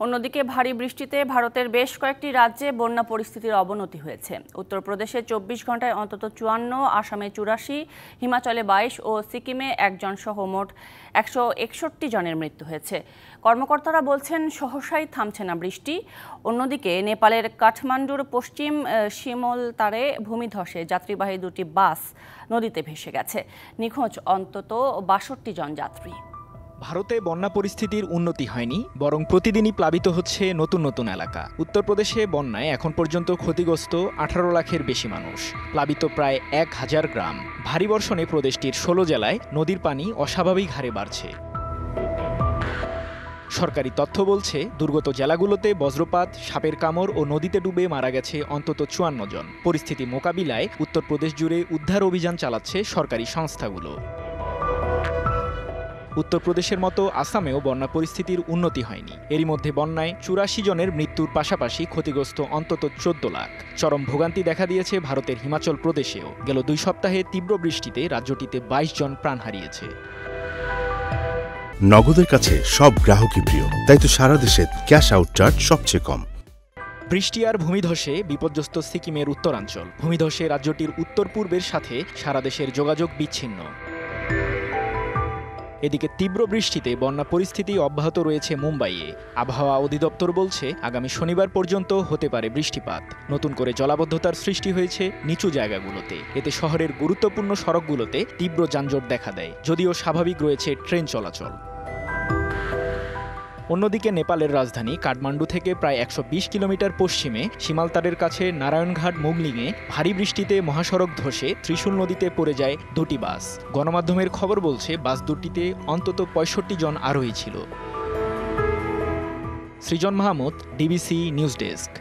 অন্যদিকে ভারী বৃষ্টিতে ভারতের বেশ কয়েকটি রাজ্যে বন্যা পরিস্থিতির অবনতি হয়েছে। উত্তরপ্রদেশে ২৪ ঘন্টায় অন্তত ৫৪, আসামে ৮৪, হিমাচলে ২২ ও সিকিমে একজন সহ মোট ১৬১ জনের মৃত্যু হয়েছে। কর্মকর্তারা বলছেন সহসাই থামছে না বৃষ্টি। অন্যদিকে নেপালের কাঠমান্ডুর পশ্চিম শিমলতারে ভূমিধসে যাত্রীবাহী দুটি বাস নদীতে ভেসে গেছে। নিখোঁজ অন্তত ৬২ জন যাত্রী। ভারতে বন্যা পরিস্থিতির উন্নতি হয়নি, বরং প্রতিদিনই প্লাবিত হচ্ছে নতুন নতুন এলাকা। উত্তরপ্রদেশে বন্যায় এখন পর্যন্ত ক্ষতিগ্রস্ত ১৮ লাখের বেশি মানুষ, প্লাবিত প্রায় ১,০০০ গ্রাম। ভারী বর্ষণে প্রদেশটির ১৬ জেলায় নদীর পানি অস্বাভাবিক হারে বাড়ছে। সরকারি তথ্য বলছে, দুর্গত জেলাগুলোতে বজ্রপাত, সাপের কামড় ও নদীতে ডুবে মারা গেছে অন্তত ৫৪ জন। পরিস্থিতি মোকাবিলায় উত্তরপ্রদেশ জুড়ে উদ্ধার অভিযান চালাচ্ছে সরকারি সংস্থাগুলো। উত্তরপ্রদেশের মতো আসামেও বন্যা পরিস্থিতির উন্নতি হয়নি। এরই মধ্যে বন্যায় ৮৪ জনের মৃত্যুর পাশাপাশি ক্ষতিগ্রস্ত অন্তত ১৪ লাখ। চরম ভোগান্তি দেখা দিয়েছে ভারতের হিমাচল প্রদেশেও। গেল ২ সপ্তাহে তীব্র বৃষ্টিতে রাজ্যটিতে ২২ জন প্রাণ হারিয়েছে। নগদের কাছে সব গ্রাহকই প্রিয়, তাই তো সারা দেশে ক্যাশ আউট চার্জ সবচেয়ে কম। বৃষ্টি আর ভূমিধসে বিপর্যস্ত সিকিমের উত্তরাঞ্চল। ভূমিধসে রাজ্যটির উত্তর পূর্বের সাথে সারা দেশের যোগাযোগ বিচ্ছিন্ন। এদিকে তীব্র বৃষ্টিতে বন্যা পরিস্থিতি অব্যাহত রয়েছে মুম্বাইয়ে। আবহাওয়া অধিদপ্তর বলছে, আগামী শনিবার পর্যন্ত হতে পারে বৃষ্টিপাত। নতুন করে জলাবদ্ধতার সৃষ্টি হয়েছে নিচু জায়গাগুলোতে। এতে শহরের গুরুত্বপূর্ণ সড়কগুলোতে তীব্র যানজট দেখা দেয়, যদিও স্বাভাবিক রয়েছে ট্রেন চলাচল। অন্যদিকে নেপালের রাজধানী কাঠমান্ডু থেকে প্রায় ১২০ কিলোমিটার পশ্চিমে সীমালতারের কাছে নারায়ণঘাট মুগলিংয়ে ভারী বৃষ্টিতে মহাসড়ক ধসে ত্রিশূল নদীতে পড়ে যায় দুটি বাস। গণমাধ্যমের খবর বলছে, বাস দুটিতে অন্তত ৬৫ জন আরোহী ছিল। সৃজন মাহমুদ, ডিবিসি নিউজ ডেস্ক।